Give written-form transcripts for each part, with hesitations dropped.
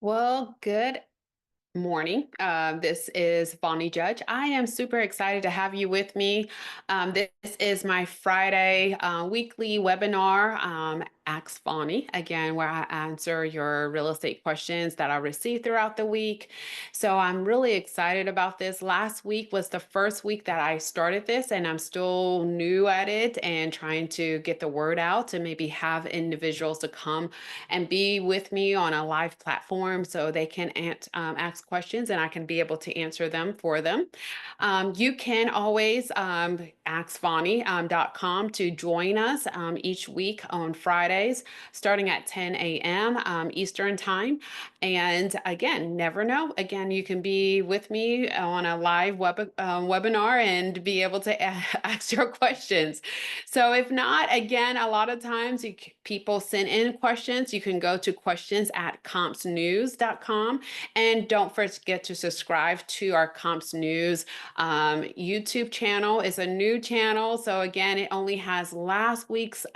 Well, good morning. This is Vonnie Judge. I am super excited to have you with me. This is my Friday weekly webinar, Ask Vonnie, again, where I answer your real estate questions that I receive throughout the week. So I'm really excited about this. Last week was the first week that I started this, and I'm still new at it and trying to get the word out and maybe have individuals to come and be with me on a live platform so they can ask questions and I can be able to answer them for them. You can always askvonnie.com to join us each week on Fridays starting at 10 a.m. Eastern Time. And again, never know. Again, you can be with me on a live webinar and be able to ask your questions. So if not, again, a lot of times people send in questions. You can go to questions at compsnews.com. And don't forget to subscribe to our Comps News YouTube channel. It's a new channel. So again, it only has last week's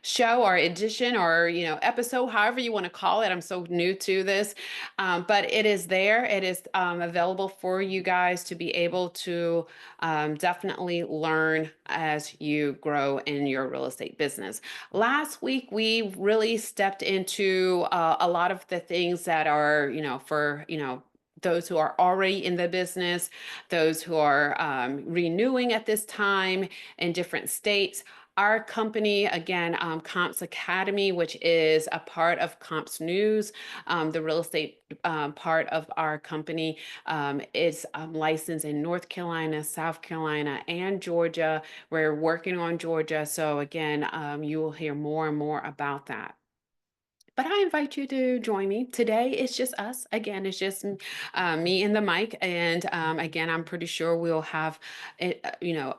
show or edition or episode, however you want to call it. I'm so new to this, but it is there. It is available for you guys to be able to definitely learn as you grow in your real estate business. Last week we really stepped into a lot of the things that are for those who are already in the business, those who are renewing at this time in different states. Our company, again, Comps Academy, which is a part of Comps News, the real estate part of our company, is licensed in North Carolina, South Carolina, and Georgia. We're working on Georgia. So again, you will hear more and more about that. But I invite you to join me. Today it's just us. Again, it's just me and the mic. And again, I'm pretty sure we'll have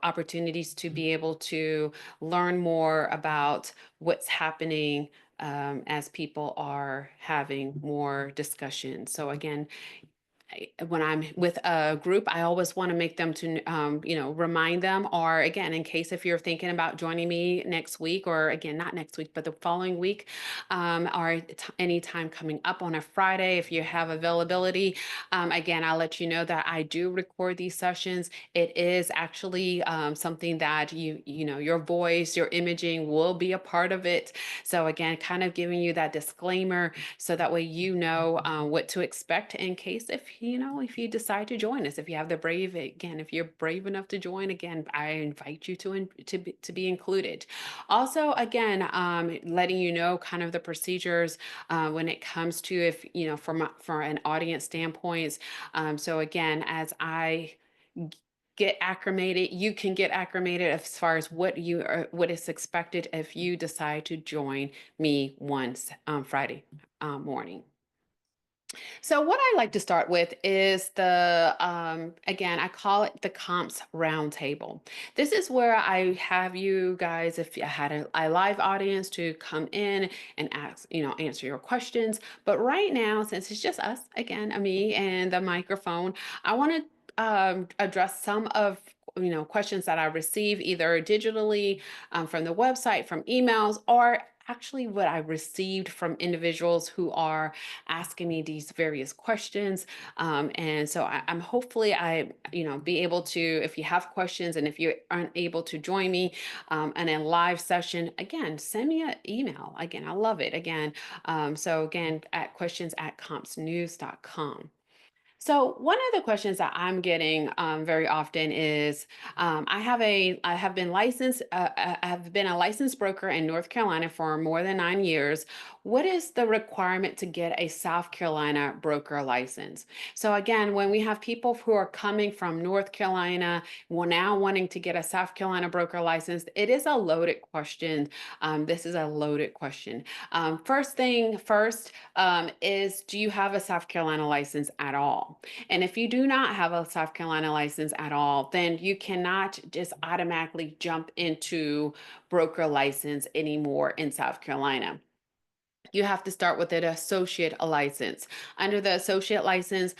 opportunities to be able to learn more about what's happening as people are having more discussion. So again, when I'm with a group, I always want to make them to, remind them, or again, in case if you're thinking about joining me next week, or again, not next week, but the following week, or any time coming up on a Friday, if you have availability, again, I'll let you know that I do record these sessions. It is actually something that your voice, your imaging will be a part of it. So again, kind of giving you that disclaimer so that way what to expect in case if you decide to join us. If you have the brave, again, if you're brave enough to join, again, I invite you to be included. Also, again, letting you know kind of the procedures when it comes to, if from an audience standpoint. So again, as I get acclimated, you can get acclimated as far as what is expected if you decide to join me once Friday morning. So what I like to start with is again, I call it the comps roundtable. This is where I have you guys, if you had a live audience, to come in and answer your questions. But right now, since it's just us, again, me and the microphone, I want to address some of questions that I receive either digitally from the website, from emails, or actually what I received from individuals who are asking me these various questions. And so I'm hopefully be able to, if you have questions and if you aren't able to join me in a live session, again, send me an email. Again, I love it. Again, so again, at questions@compsnews.com. So one of the questions that I'm getting very often is, I have been licensed, I have been a licensed broker in North Carolina for more than 9 years. What is the requirement to get a South Carolina broker license? So again, when we have people who are coming from North Carolina, now wanting to get a South Carolina broker license, it is a loaded question. This is a loaded question. First thing first is, do you have a South Carolina license at all? And if you do not have a South Carolina license at all, then you cannot just automatically jump into broker license anymore in South Carolina. You have to start with an associate license. Under the associate license,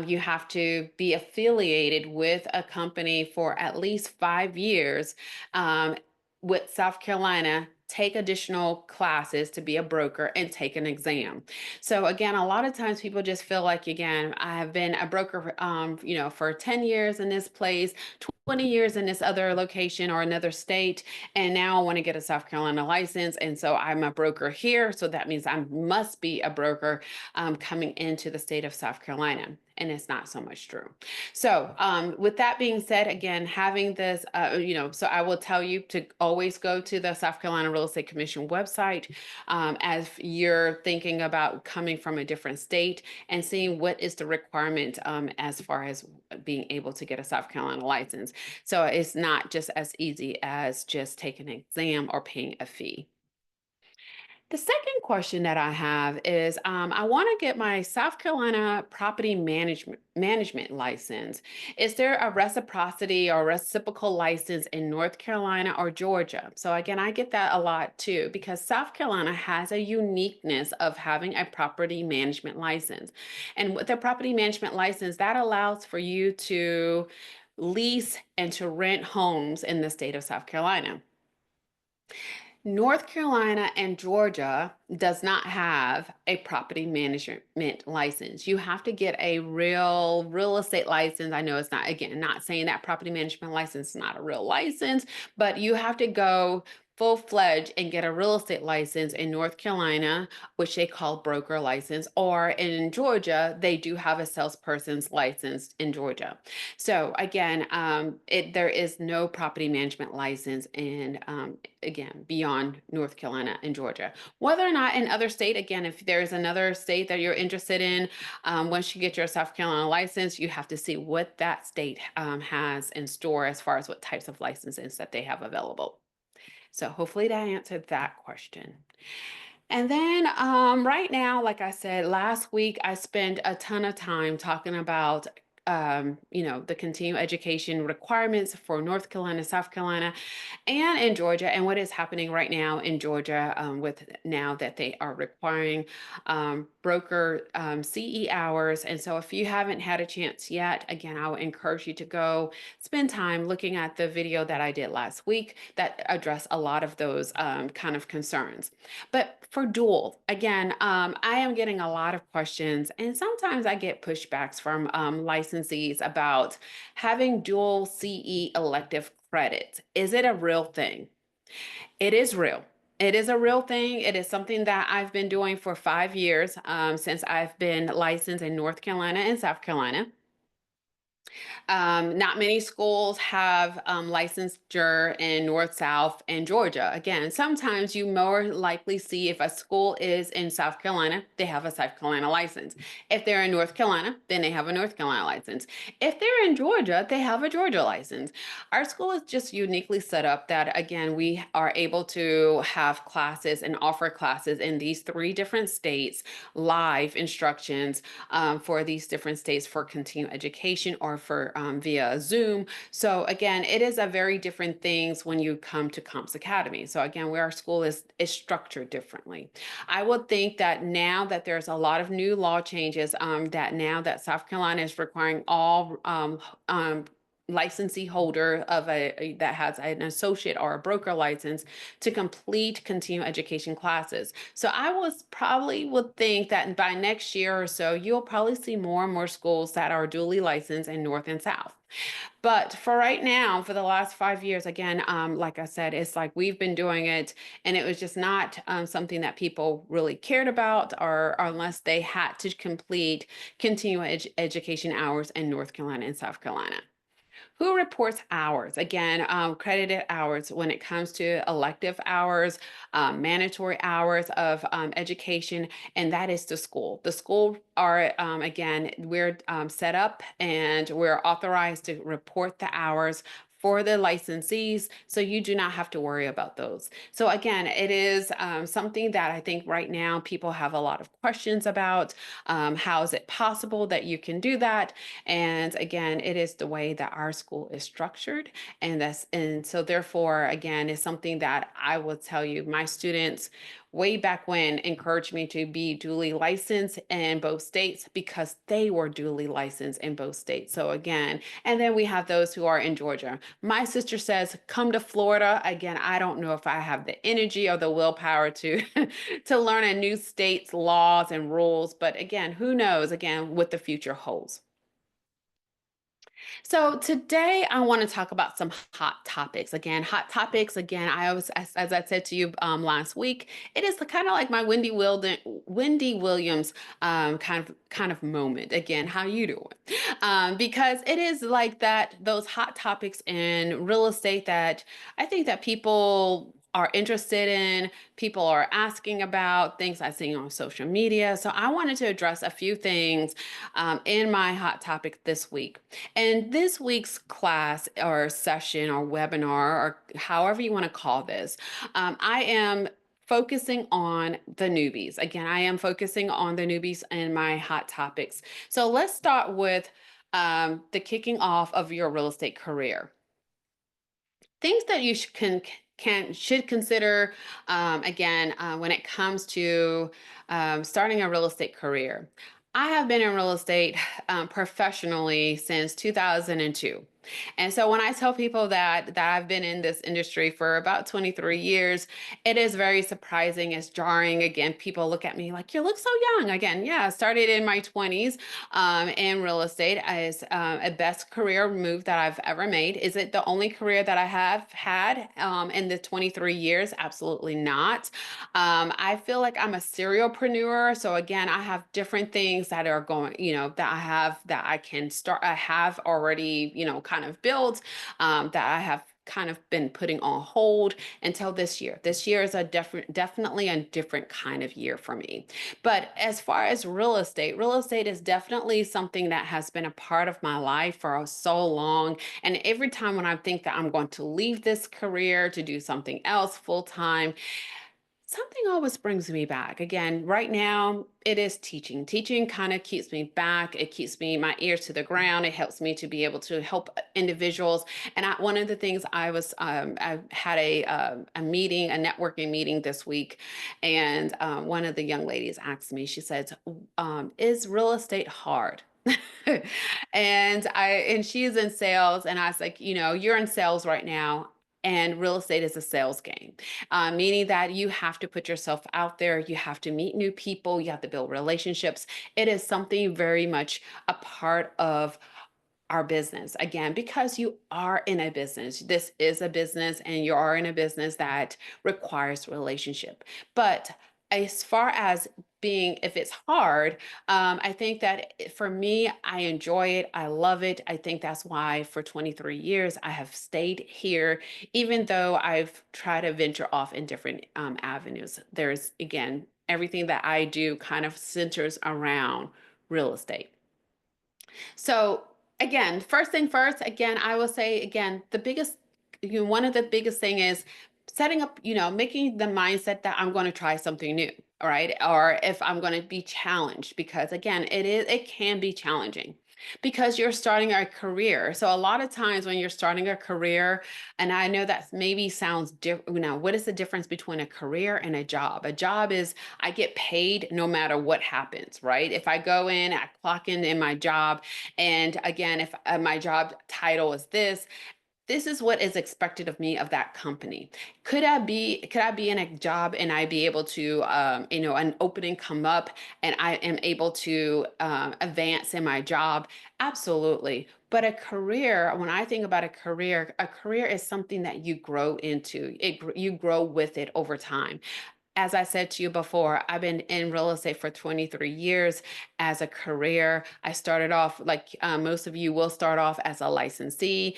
you have to be affiliated with a company for at least 5 years with South Carolina take additional classes to be a broker and take an exam. So again, a lot of times people just feel like, again, I have been a broker, for 10 years in this place, 20 years in this other location or another state, and now I want to get a South Carolina license. And so I'm a broker here. So that means I must be a broker coming into the state of South Carolina. And it's not so much true. So, with that being said, again, having this, so I will tell you to always go to the South Carolina Real Estate Commission website as you're thinking about coming from a different state and seeing what is the requirement as far as being able to get a South Carolina license. So it's not just as easy as just taking an exam or paying a fee. The second question that I have is I want to get my South Carolina property management license. Is there a reciprocity or reciprocal license in North Carolina or Georgia? So again, I get that a lot too because South Carolina has a uniqueness of having a property management license. And with a property management license, that allows for you to lease and to rent homes in the state of South Carolina. North Carolina and Georgia does not have a property management license. You have to get a real estate license. I know it's not, again, not saying that property management license is not a real license, but you have to go full-fledged and get a real estate license in North Carolina, which they call broker license, or in Georgia, they do have a salesperson's license in Georgia. So again, there is no property management license in again, beyond North Carolina and Georgia. Whether or not in other state, again, if there's another state that you're interested in, once you get your South Carolina license, you have to see what that state has in store as far as what types of licenses that they have available. So hopefully that answered that question. And then right now, like I said, last week I spent a ton of time talking about the continuing education requirements for North Carolina, South Carolina, and in Georgia, and what is happening right now in Georgia with now that they are requiring broker CE hours. And so if you haven't had a chance yet, again, I would encourage you to go spend time looking at the video that I did last week that addressed a lot of those kind of concerns. But for dual, again, I am getting a lot of questions, and sometimes I get pushbacks from licensees about having dual CE elective credits. Is it a real thing? It is real. It is a real thing. It is something that I've been doing for 5 years since I've been licensed in North Carolina and South Carolina. Not many schools have licensure in North, South, and Georgia. Again, sometimes you more likely see if a school is in South Carolina, they have a South Carolina license. If they're in North Carolina, then they have a North Carolina license. If they're in Georgia, they have a Georgia license. Our school is just uniquely set up that, again, we are able to have classes and offer classes in these 3 different states, live instructions for these different states for continuing education or for via Zoom. So again, it is a very different things when you come to Comps Academy. So again, where our school is structured differently. I would think that now that there's a lot of new law changes, that now that South Carolina is requiring all licensee holder of that has an associate or a broker license to complete continuing education classes. So I was probably would think that by next year or so, you'll probably see more and more schools that are duly licensed in North and South. But for right now, for the last 5 years, again, like I said, it's like we've been doing it, and it was just not something that people really cared about, or unless they had to complete continuing education hours in North Carolina and South Carolina. Who reports hours? Again, credited hours when it comes to elective hours, mandatory hours of education, and that is the school. The school are, again, we're set up and we're authorized to report the hours for the licensees, so you do not have to worry about those. So again, it is something that I think right now people have a lot of questions about. How is it possible that you can do that? And again, it is the way that our school is structured, and so therefore, again, is something that I will tell you, my students, way back when encouraged me to be duly licensed in both states because they were duly licensed in both states. So again, and then we have those who are in Georgia. My sister says, come to Florida. Again, I don't know if I have the energy or the willpower to to learn a new state's laws and rules, but again, who knows again what the future holds. So today I want to talk about some hot topics. Again, hot topics. Again, I always, as I said to you last week, it is kind of like my Wendy Williams kind of moment. Again, how you doing? Because it is like that. Those hot topics in real estate that I think that people are interested in, people are asking about, things I've seen on social media. So I wanted to address a few things in my hot topic this week. And this week's class or session or webinar, or however you want to call this, I am focusing on the newbies. Again, I am focusing on the newbies in my hot topics. So let's start with the kicking off of your real estate career. Things that you should consider again when it comes to starting a real estate career. I have been in real estate professionally since 2002. And so when I tell people that I've been in this industry for about 23 years, it is very surprising. It's jarring. Again, people look at me like, you look so young. Again, yeah, I started in my 20s in real estate as a best career move that I've ever made. Is it the only career that I have had in the 23 years? Absolutely not. I feel like I'm a serialpreneur. So again, I have different things that are going, that I have that I can start, I have already, kind of built that I have kind of been putting on hold until this year. This year is definitely a different kind of year for me. But as far as real estate is definitely something that has been a part of my life for so long. And every time when I think that I'm going to leave this career to do something else full time, something always brings me back. Again, right now it is teaching. Teaching kind of keeps me back. It keeps me my ears to the ground. It helps me to be able to help individuals. And one of the things I had a meeting, a networking meeting this week, and one of the young ladies asked me. She said, "Is real estate hard?" And she's in sales, and I was like, you're in sales right now. And real estate is a sales game, meaning that you have to put yourself out there. You have to meet new people. You have to build relationships. It is something very much a part of our business again because you are in a business. This is a business and you are in a business that requires relationship. But as far as being if it's hard, I think that for me, I enjoy it. I love it. I think that's why for 23 years I have stayed here, even though I've tried to venture off in different avenues. There's again everything that I do kind of centers around real estate. So again, first thing first, again, I will say again, the biggest, one of the biggest thing is setting up, making the mindset that I'm going to try something new. All right. Or if I'm going to be challenged, because again, it can be challenging because you're starting a career. So a lot of times when you're starting a career, and I know that maybe sounds different, what is the difference between a career and a job? A job is I get paid no matter what happens, right? If I go in, I clock in my job, and again, if my job title is this is what is expected of me of that company. Could I be in a job and I be able to an opening come up and I am able to advance in my job? Absolutely. But a career, when I think about a career is something that you grow into. You grow with it over time. As I said to you before, I've been in real estate for 23 years as a career. I started off like most of you will start off as a licensee,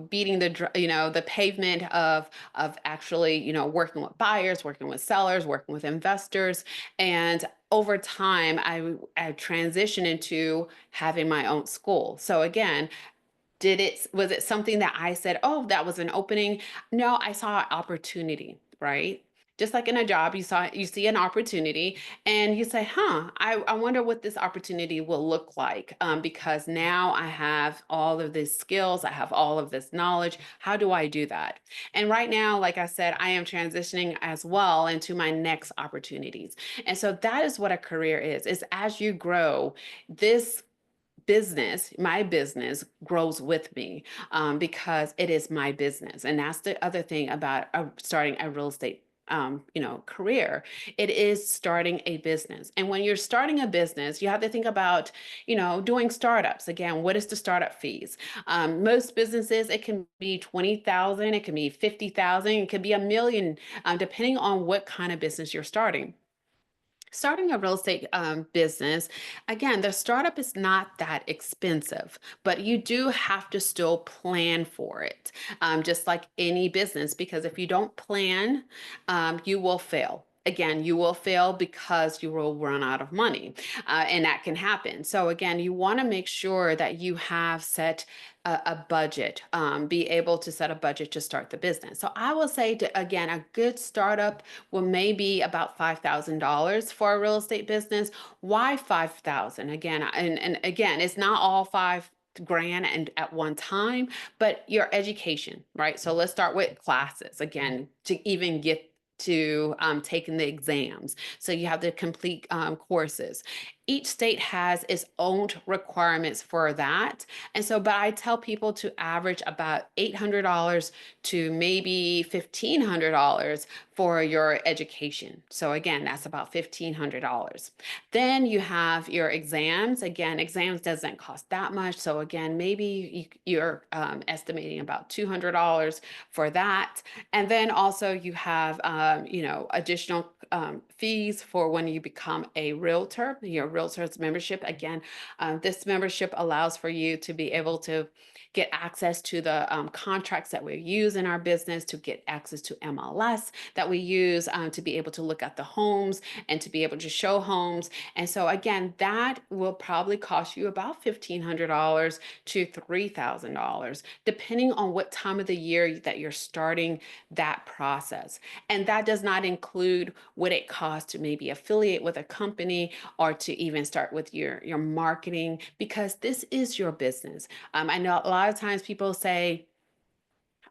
beating the pavement of actually, working with buyers, working with sellers, working with investors, and over time, I transitioned into having my own school. So again, was it something that I said, oh, that was an opening? No, I saw an opportunity, right? Just like in a job, you see an opportunity and you say, huh, I wonder what this opportunity will look like, because now I have all of these skills, I have all of this knowledge. How do I do that? And right now, like I said, I am transitioning as well into my next opportunities. And so that is what a career is as you grow, this business, my business grows with me, because it is my business. And that's the other thing about starting a real estate career. It is starting a business. And when you're starting a business, you have to think about, doing startups. Again, what is the startup fees? Most businesses, it can be 20,000, it can be 50,000, it could be a million, depending on what kind of business you're starting. Starting a real estate business, again, the startup is not that expensive, but you do have to still plan for it, just like any business, because if you don't plan, you will fail. Again, you will fail because you will run out of money, and that can happen. So, again, you want to make sure that you have set a budget, be able to set a budget to start the business. So, I will say, again, a good startup will maybe about $5,000 for a real estate business. Why 5,000? Again, and again, it's not all 5 grand and at one time, but your education, right? So let's start with classes again to even get to taking the exams. So you have to complete courses. Each state has its own requirements for that. And so, but I tell people to average about $800 to maybe $1,500 for your education. So again, that's about $1,500. Then you have your exams. Again, exams doesn't cost that much. So again, maybe you're estimating about $200 for that. And then also you have, additional fees for when you become a realtor, your realtor's membership. Again, this membership allows for you to be able to get access to the contracts that we use in our business, to get access to MLS that we use to be able to look at the homes and to be able to show homes. And so again, that will probably cost you about $1,500 to $3,000, depending on what time of the year that you're starting that process. And that does not include what it costs to maybe affiliate with a company or to even start with your marketing, because this is your business. I know a lot of times people say,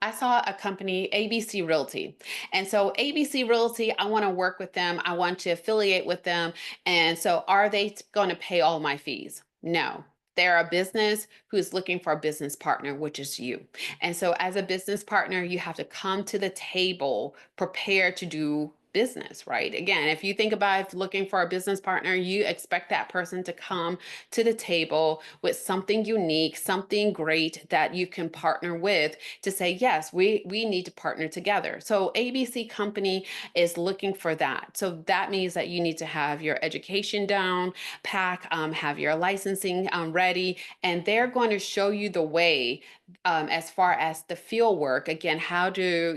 I saw a company, ABC Realty. And so, ABC Realty, I want to work with them. I want to affiliate with them. And so, are they going to pay all my fees? No. They're a business who's looking for a business partner, which is you. And so, as a business partner, you have to come to the table prepared to do business, right? Again, if you think about looking for a business partner, you expect that person to come to the table with something unique, something great that you can partner with, to say, yes, we need to partner together. So ABC company is looking for that. So that means that you need to have your education down pack, have your licensing ready, and they're going to show you the way, as far as the field work. Again, how do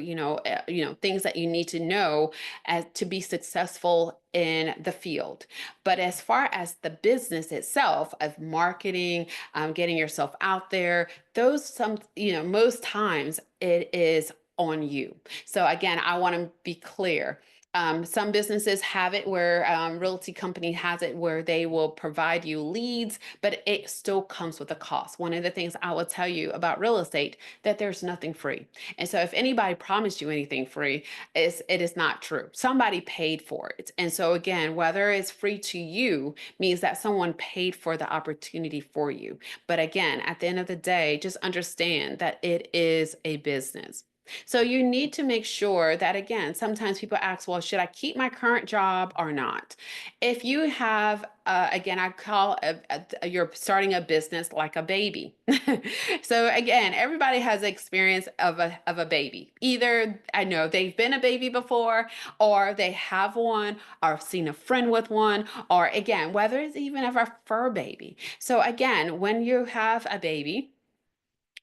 things that you need to know as to be successful in the field. But as far as the business itself of marketing, getting yourself out there, those most times it is on you. So again, I want to be clear. Some businesses have it where realty company has it where they will provide you leads, but it still comes with a cost. One of the things I will tell you about real estate, that there's nothing free. And so if anybody promised you anything free, it is not true. Somebody paid for it. And so again, whether it's free to you means that someone paid for the opportunity for you. But again, at the end of the day, just understand that it is a business. So you need to make sure that, again, sometimes people ask, well, should I keep my current job or not? If you have, again, I call you're starting a business like a baby. So again, everybody has experience of a baby. Either I know they've been a baby before, or they have one, or seen a friend with one, or again, whether it's even of a fur baby. So again, when you have a baby,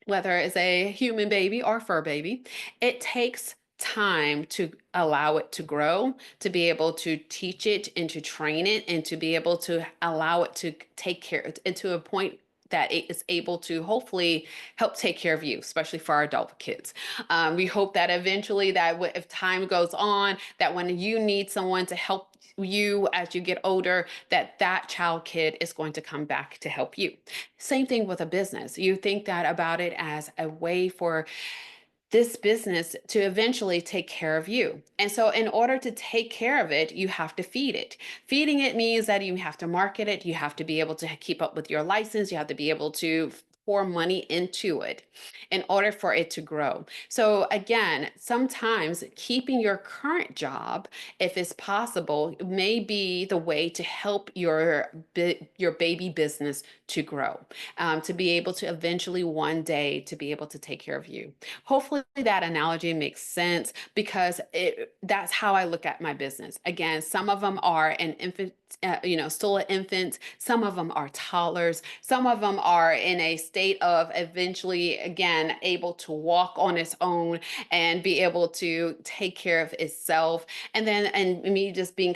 whether it's a human baby or fur baby, it takes time to allow it to grow, to be able to teach it and to train it and to be able to allow it to take care into a point that it is able to hopefully help take care of you, especially for our adult kids. We hope that eventually that if time goes on, that when you need someone to help you as you get older, that that child kid is going to come back to help you. Same thing with a business. You think that about it as a way for this business to eventually take care of you. And so, in order to take care of it, you have to feed it. Feeding it means that you have to market it, you have to be able to keep up with your license, you have to be able to pour money into it in order for it to grow. So, again, sometimes keeping your current job, if it's possible, may be the way to help your baby business to grow, to be able to eventually one day to be able to take care of you. Hopefully that analogy makes sense because that's how I look at my business. Again, some of them are an infant, still an infant. Some of them are toddlers. Some of them are in a state of eventually, again, able to walk on its own and be able to take care of itself. And me just being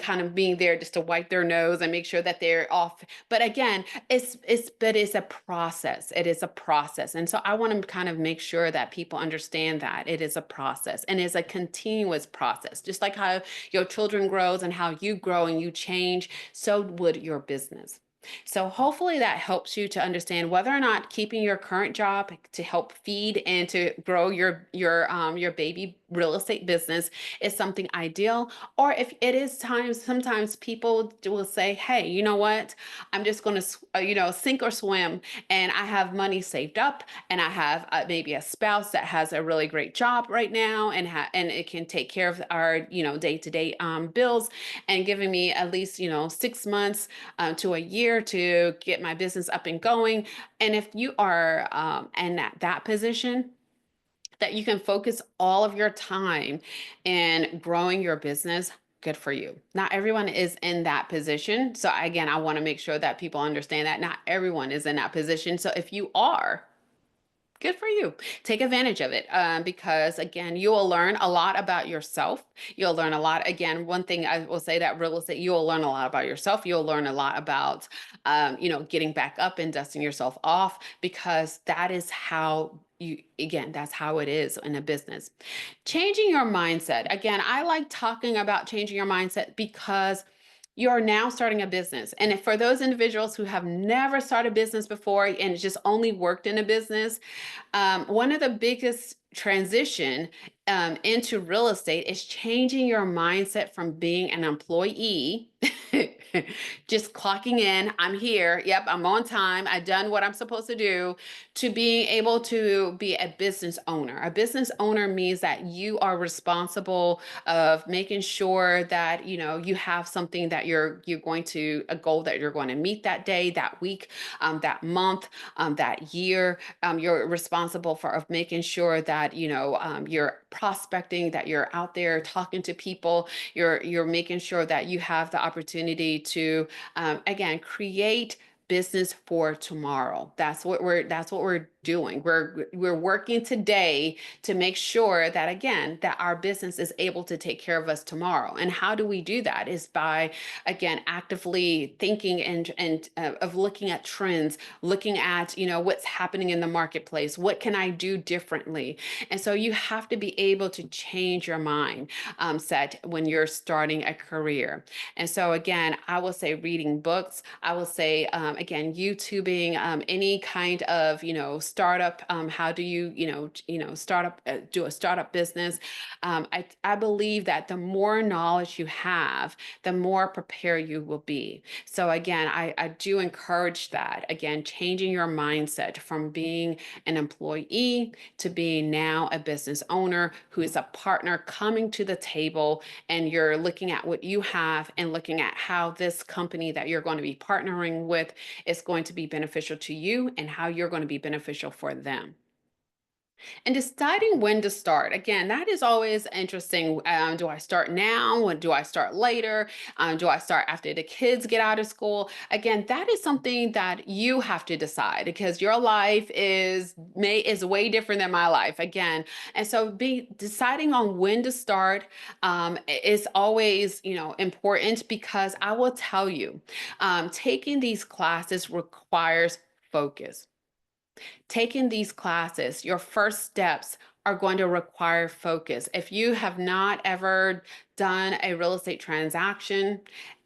there just to wipe their nose and make sure that they're off. But again, it's a process. It is a process. And so I want to kind of make sure that people understand that it is a process and it's a continuous process. Just like how your children grows and how you grow and you change, so would your business. So hopefully that helps you to understand whether or not keeping your current job to help feed and to grow your baby real estate business is something ideal, or if it is sometimes people will say, hey, you know what, I'm just going to sink or swim, and I have money saved up, and I have maybe a spouse that has a really great job right now, and it can take care of our day-to-day bills, and giving me at least 6 months to a year to get my business up and going. And if you are in that position, that you can focus all of your time in growing your business, good for you. Not everyone is in that position. So again, I want to make sure that people understand that not everyone is in that position. So if you are, good for you. Take advantage of it, because again, you will learn a lot about yourself. You'll learn a lot. Again, one thing I will say that real estate, you will learn a lot about yourself. You'll learn a lot about, getting back up and dusting yourself off, because that is how that's how it is in a business. Changing your mindset. Again, I like talking about changing your mindset because you're now starting a business. And for those individuals who have never started a business before and just only worked in a business, one of the biggest transition into real estate is changing your mindset from being an employee, just clocking in, I'm here, yep, I'm on time, I've done what I'm supposed to do, to being able to be a business owner. A business owner means that you are responsible of making sure that you have something that you're going to, a goal that you're going to meet that day, that week, that month, that year. You're responsible for of making sure that you're prospecting, that you're out there talking to people. You're making sure that you have the opportunity to again create business for tomorrow. That's what we're doing. We're working today to make sure that again that our business is able to take care of us tomorrow. And how do we do that? Is by again actively thinking and of looking at trends, looking at what's happening in the marketplace. What can I do differently? And so you have to be able to change your mind set when you're starting a career. And so again, I will say reading books. I will say again YouTubing, any kind of startup. How do startup do a startup business? I believe that the more knowledge you have, the more prepared you will be. So again, I do encourage that. Again, changing your mindset from being an employee to being now a business owner who is a partner coming to the table, and you're looking at what you have and looking at how this company that you're going to be partnering with is going to be beneficial to you and how you're going to be beneficial for them. And deciding when to start, again, that is always interesting. Do I start now? When do I start later? Do I start after the kids get out of school? Again, that is something that you have to decide, because your life is way different than my life. Again, and so be deciding on when to start is always important, because I will tell you, taking these classes requires focus. Taking these classes, your first steps are going to require focus. If you have not ever done a real estate transaction,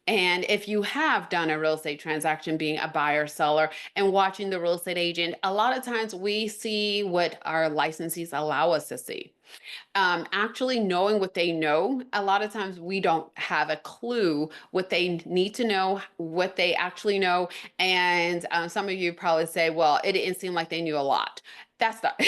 and if you have done a real estate transaction, being a buyer, seller, and watching the real estate agent, a lot of times we see what our licensees allow us to see. Actually knowing what they know, a lot of times we don't have a clue what they need to know, what they actually know. And some of you probably say, well, it didn't seem like they knew a lot. That's not,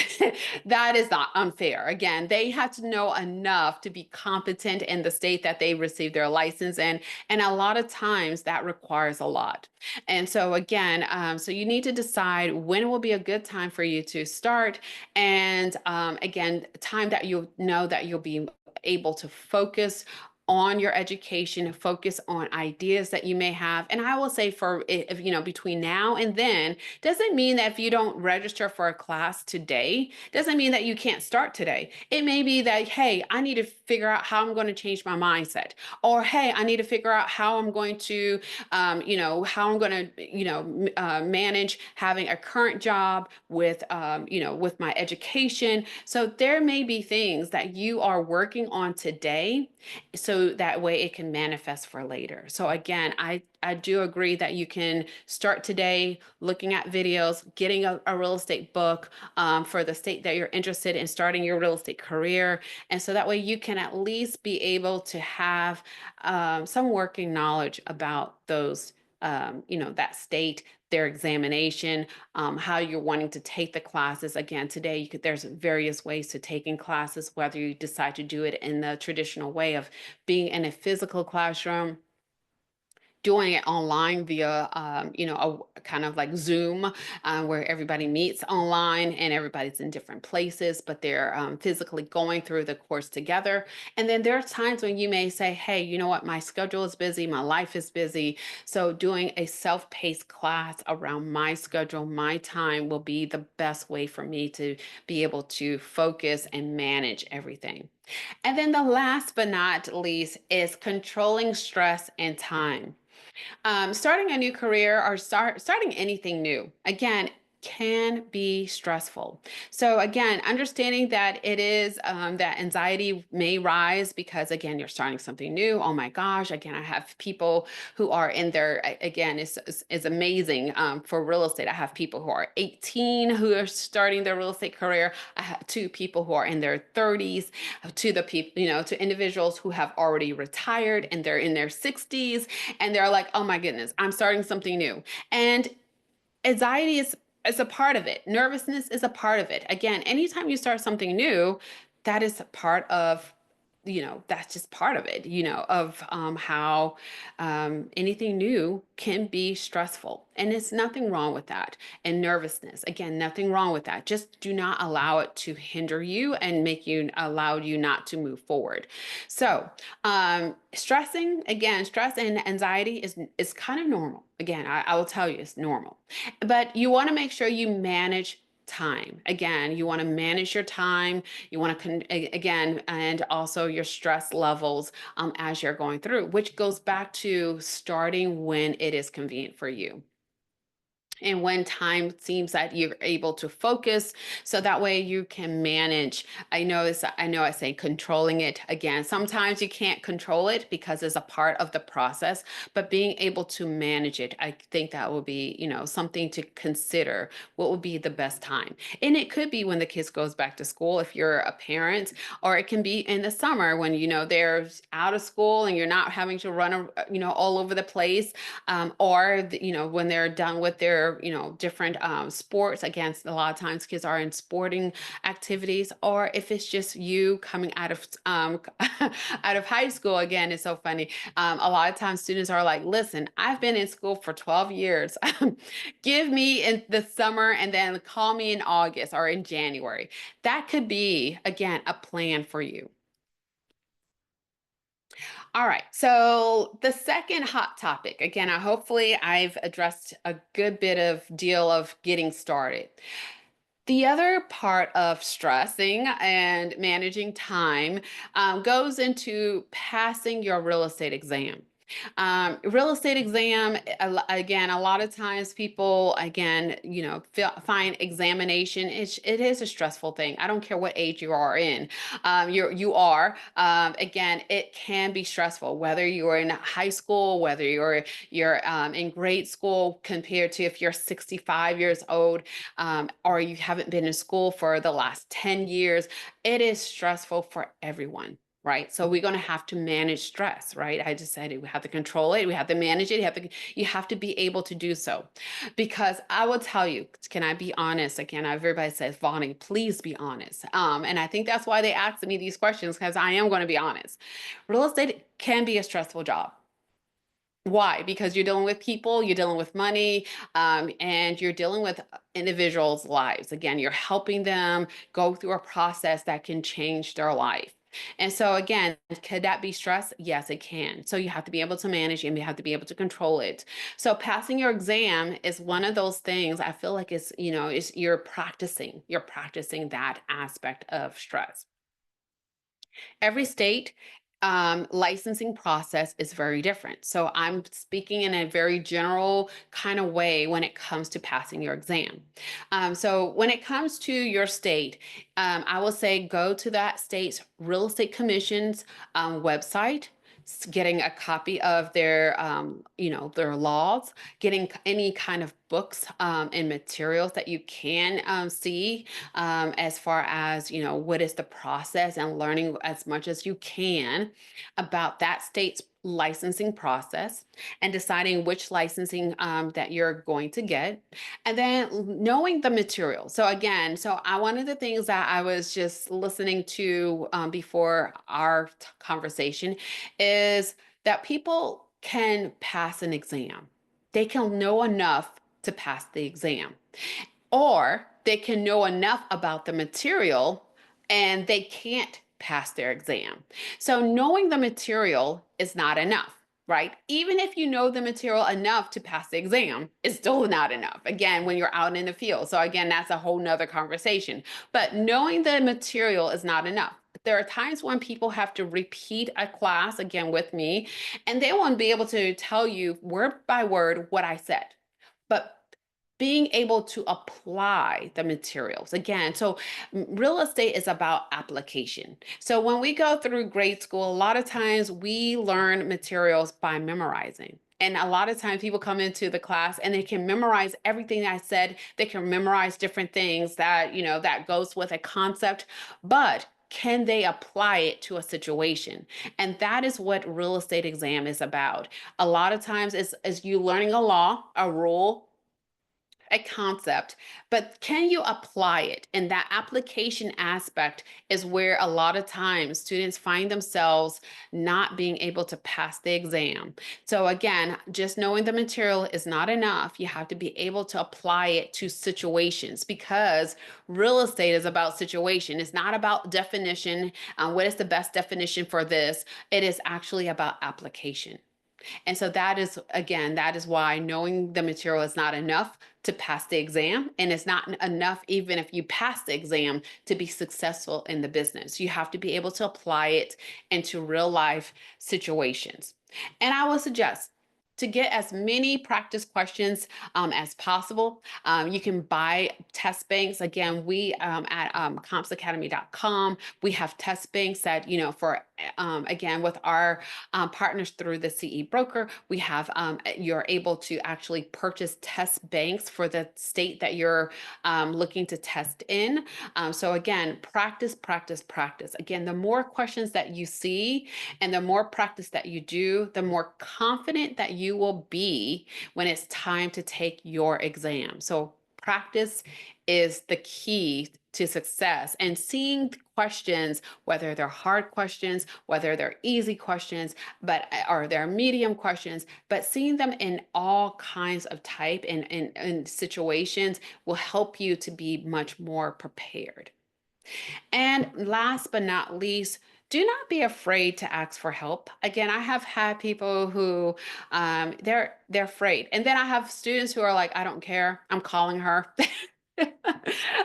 that is not unfair. Again, they have to know enough to be competent in the state that they received their license in. And a lot of times that requires a lot. And so again, so you need to decide when will be a good time for you to start. And again, time that you'll know that you'll be able to focus on your education, focus on ideas that you may have. And I will say for if you know between now and then, doesn't mean that if you don't register for a class today, doesn't mean that you can't start today. It may be that, hey, I need to figure out how I'm going to change my mindset, or hey, I need to figure out how I'm going to how I'm going to, manage having a current job with, with my education. So there may be things that you are working on today, so that way it can manifest for later. So again, I do agree that you can start today looking at videos, getting a real estate book for the state that you're interested in starting your real estate career. And so that way you can at least be able to have some working knowledge about those, that state, their examination, how you're wanting to take the classes. Again, today there's various ways to taking classes, whether you decide to do it in the traditional way of being in a physical classroom, doing it online via, a kind of like Zoom, where everybody meets online and everybody's in different places, but they're physically going through the course together. And then there are times when you may say, hey, you know what, my schedule is busy, my life is busy. So doing a self-paced class around my schedule, my time will be the best way for me to be able to focus and manage everything. And then the last but not least is controlling stress and time. Starting a new career or starting anything new, again, can be stressful. So again, understanding that it is that anxiety may rise because again, you're starting something new. Oh my gosh! Again, I have people who are in their again, is amazing for real estate. I have people who are 18 who are starting their real estate career. I have two people who are in their 30s, to the people, to individuals who have already retired and they're in their 60s, and they're like, oh my goodness, I'm starting something new. And anxiety is a part of it. Nervousness is a part of it. Again, anytime you start something new, that is a part of, that's just part of it, of how anything new can be stressful. And it's nothing wrong with that. And nervousness, again, nothing wrong with that. Just do not allow it to hinder you and allow you not to move forward. So, stress and anxiety is kind of normal. Again, I will tell you it's normal. But you want to make sure you manage time. Again, you want to manage your time. You want to, again, and also your stress levels as you're going through, which goes back to starting when it is convenient for you. And when time seems that you're able to focus, so that way you can manage. I know I say controlling it. Again, sometimes you can't control it because it's a part of the process, but being able to manage it, I think that will be, something to consider. What would be the best time? And it could be when the kids goes back to school if you're a parent, or it can be in the summer when, they're out of school and you're not having to run, all over the place, or, when they're done with their, different sports. Again, a lot of times kids are in sporting activities, or if it's just you coming out of out of high school. Again, it's so funny. A lot of times students are like, listen, I've been in school for 12 years. Give me in the summer and then call me in August or in January. That could be, again, a plan for you. All right. So the second hot topic, again, hopefully I've addressed a good bit of deal of getting started. The other part of stressing and managing time goes into passing your real estate exam. Real estate exam, again, a lot of times people, again, find examination, it is a stressful thing. I don't care what age you are in. Again, it can be stressful, whether you're in high school, whether you're in grade school, compared to if you're 65 years old, or you haven't been in school for the last 10 years. It is stressful for everyone. Right. So we're going to have to manage stress, right? I just said it. We have to control it. We have to manage it. You have to be able to do so. Because I will tell you, can I be honest? Again, everybody says, Vonnie, please be honest. And I think that's why they asked me these questions, because I am going to be honest. Real estate can be a stressful job. Why? Because you're dealing with people, you're dealing with money, and you're dealing with individuals' lives. Again, you're helping them go through a process that can change their life. And so, again, could that be stress? Yes, it can. So you have to be able to manage and you have to be able to control it. So passing your exam is one of those things I feel like it's you're practicing that aspect of stress. Every state licensing process is very different. So I'm speaking in a very general kind of way when it comes to passing your exam. So when it comes to your state, I will say go to that state's real estate commission's website, getting a copy of their laws, getting any kind of books and materials that you can see, as far as what is the process, and learning as much as you can about that state's licensing process, and deciding which licensing that you're going to get, and then knowing the material. So again, one of the things that I was just listening to before our conversation is that people can pass an exam. They can know enough to pass the exam, or they can know enough about the material and they can't pass their exam. So knowing the material is not enough, right? Even if you know the material enough to pass the exam, it's still not enough. Again, when you're out in the field. So again, that's a whole nother conversation. But knowing the material is not enough. There are times when people have to repeat a class again with me, and they won't be able to tell you word by word what I said. But being able to apply the materials again. So real estate is about application. So when we go through grade school, a lot of times we learn materials by memorizing. And a lot of times people come into the class and they can memorize everything I said. They can memorize different things that goes with a concept, but can they apply it to a situation? And that is what real estate exam is about. A lot of times is you learning a law, a rule, a concept, but can you apply it? And that application aspect is where a lot of times students find themselves not being able to pass the exam. So again, just knowing the material is not enough. You have to be able to apply it to situations, because real estate is about situation. It's not about definition. What is the best definition for this? It is actually about application. And so that is why knowing the material is not enough to pass the exam. And it's not enough, even if you pass the exam, to be successful in the business. You have to be able to apply it into real life situations. And I would suggest to get as many practice questions as possible. You can buy test banks. Again, we at compsacademy.com, we have test banks that, again, with our partners through the CE broker, we have, you're able to actually purchase test banks for the state that you're looking to test in. So again, practice, practice, practice. Again, the more questions that you see and the more practice that you do, the more confident that you will be when it's time to take your exam. So practice is the key to success, and seeing questions, whether they're hard questions, whether they're easy questions, or they're medium questions, but seeing them in all kinds of type and situations will help you to be much more prepared. And last but not least, do not be afraid to ask for help. Again, I have had people who they're afraid. And then I have students who are like, I don't care. I'm calling her.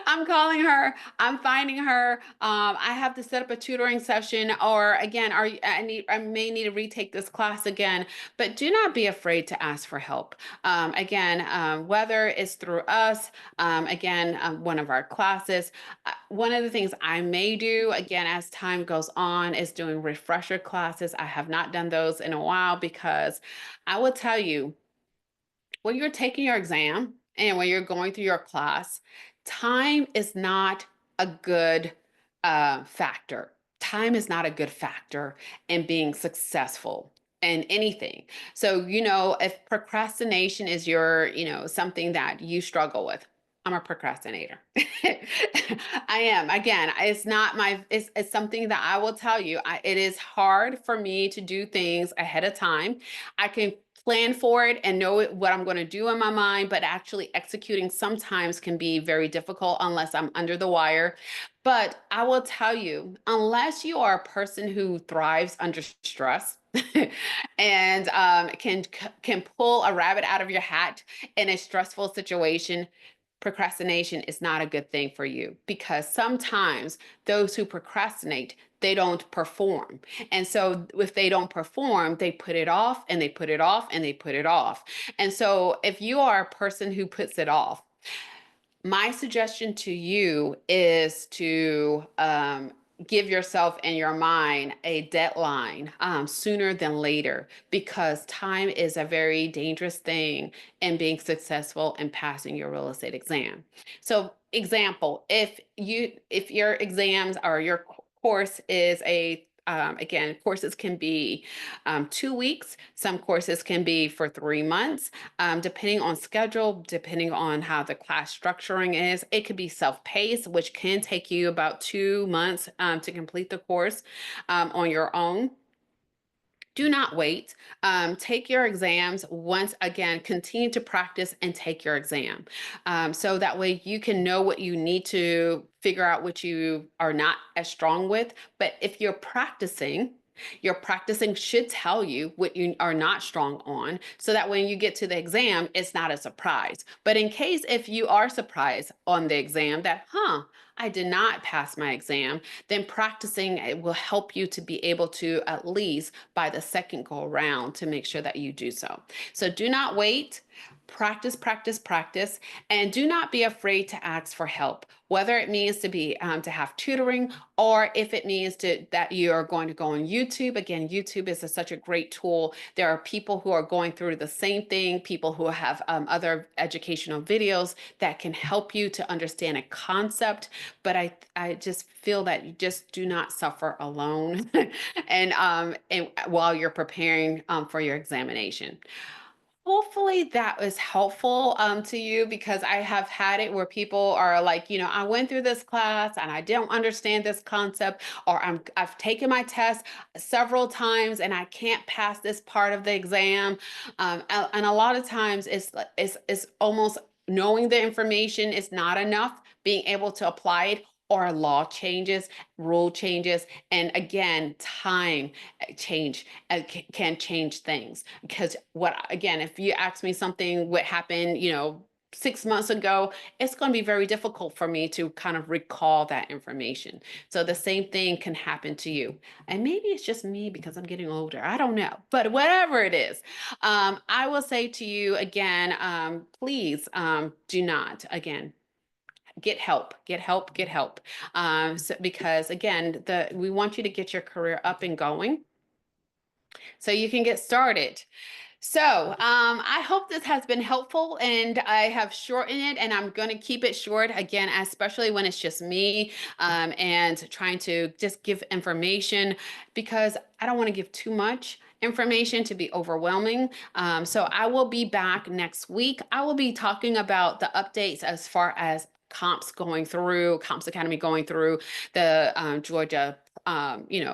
I'm calling her. I'm finding her. I have to set up a tutoring session, or again, I may need to retake this class again. But do not be afraid to ask for help. Again, whether it's through us, again, one of our classes. One of the things I may do again as time goes on is doing refresher classes. I have not done those in a while because I will tell you when you're taking your exam and when you're going through your class, time is not a good factor. Time is not a good factor in being successful in anything. So, if procrastination is something that you struggle with, I'm a procrastinator. I am. Again, it's something that I will tell you. It is hard for me to do things ahead of time. I can plan for it and know what I'm going to do in my mind, but actually executing sometimes can be very difficult unless I'm under the wire. But I will tell you, unless you are a person who thrives under stress and can pull a rabbit out of your hat in a stressful situation, procrastination is not a good thing for you, because sometimes those who procrastinate, they don't perform. And so if they don't perform, they put it off and they put it off and they put it off. And so if you are a person who puts it off, my suggestion to you is to give yourself and your mind a deadline sooner than later, because time is a very dangerous thing in being successful and passing your real estate exam. So, example, if your exams or your course is again, courses can be 2 weeks. Some courses can be for 3 months, depending on schedule, depending on how the class structuring is. It could be self-paced, which can take you about 2 months to complete the course on your own. Do not wait. Take your exams once again, continue to practice and take your exam. So that way you can know what you need to figure out what you are not as strong with. But if you're practicing, your practicing should tell you what you are not strong on, so that when you get to the exam, it's not a surprise. But in case if you are surprised on the exam that, I did not pass my exam, then practicing it will help you to be able to at least by the second go around to make sure that you do so. So do not wait. Practice, practice, practice, and do not be afraid to ask for help. Whether it means to have tutoring, or if it means that you are going to go on YouTube. Again, YouTube is such a great tool. There are people who are going through the same thing, people who have other educational videos that can help you to understand a concept. But I just feel that you just do not suffer alone, and while you're preparing for your examination. Hopefully that was helpful to you, because I have had it where people are like, I went through this class and I don't understand this concept, or I've taken my test several times and I can't pass this part of the exam. And a lot of times it's almost knowing the information is not enough, being able to apply it, or law changes, rule changes, and again, time change can change things. Because again, if you ask me something, what happened, 6 months ago, it's going to be very difficult for me to kind of recall that information. So the same thing can happen to you. And maybe it's just me because I'm getting older. I don't know. But whatever it is, I will say to you again, please do not, again, get help, get help, get help. Because again, we want you to get your career up and going so you can get started. So I hope this has been helpful, and I have shortened it, and I'm going to keep it short again, especially when it's just me and trying to just give information, because I don't want to give too much information to be overwhelming. So I will be back next week. I will be talking about the updates as far as Comps Academy going through the Georgia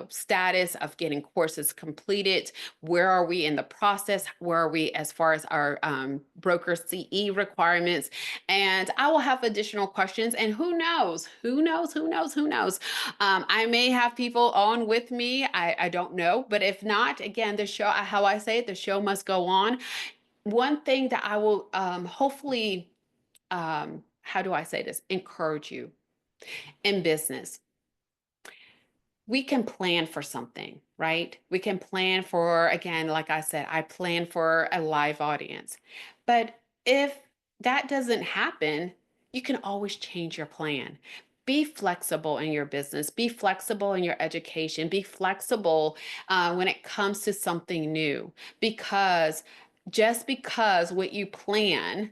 status of getting courses completed. Where are we in the process? Where are we as far as our broker CE requirements? And I will have additional questions. And who knows? Who knows? Who knows? Who knows? I may have people on with me. I don't know. But if not, again, the show, how I say it, the show must go on. One thing that I will hopefully how do I say this? Encourage you in business. We can plan for something, right? We can plan for, again, like I said, I plan for a live audience. But if that doesn't happen, you can always change your plan. Be flexible in your business, be flexible in your education, be flexible when it comes to something new. Because just because what you plan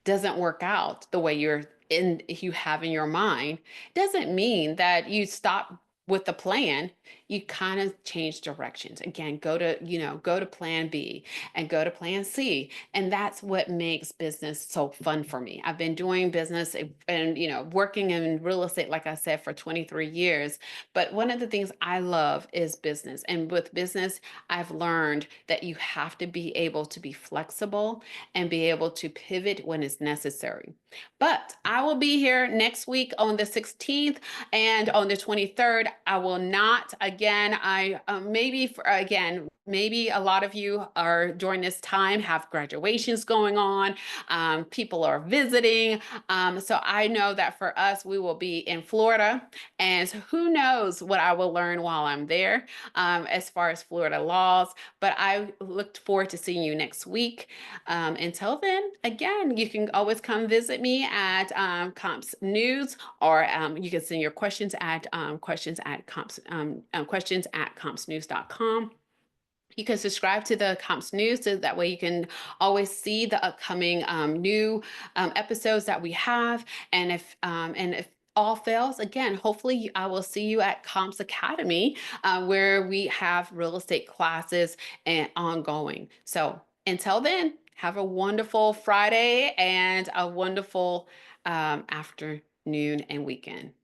doesn't work out the way you have in your mind doesn't mean that you stop with the plan. You kind of change directions. Again, go to plan B and go to plan C. And that's what makes business so fun for me. I've been doing business and working in real estate, like I said, for 23 years. But one of the things I love is business. And with business, I've learned that you have to be able to be flexible and be able to pivot when it's necessary. But I will be here next week on the 16th and on the 23rd. I will not. Again, I maybe a lot of you are during this time have graduations going on. People are visiting. So I know that for us, we will be in Florida. And who knows what I will learn while I'm there as far as Florida laws. But I look forward to seeing you next week. Until then, again, you can always come visit me at Comps News, or you can send your questions at questions at compsnews.com. You can subscribe to the Comps News so that way you can always see the upcoming new episodes that we have. And if all fails, again, hopefully I will see you at Comps Academy, where we have real estate classes and ongoing. So until then, have a wonderful Friday and a wonderful afternoon and weekend.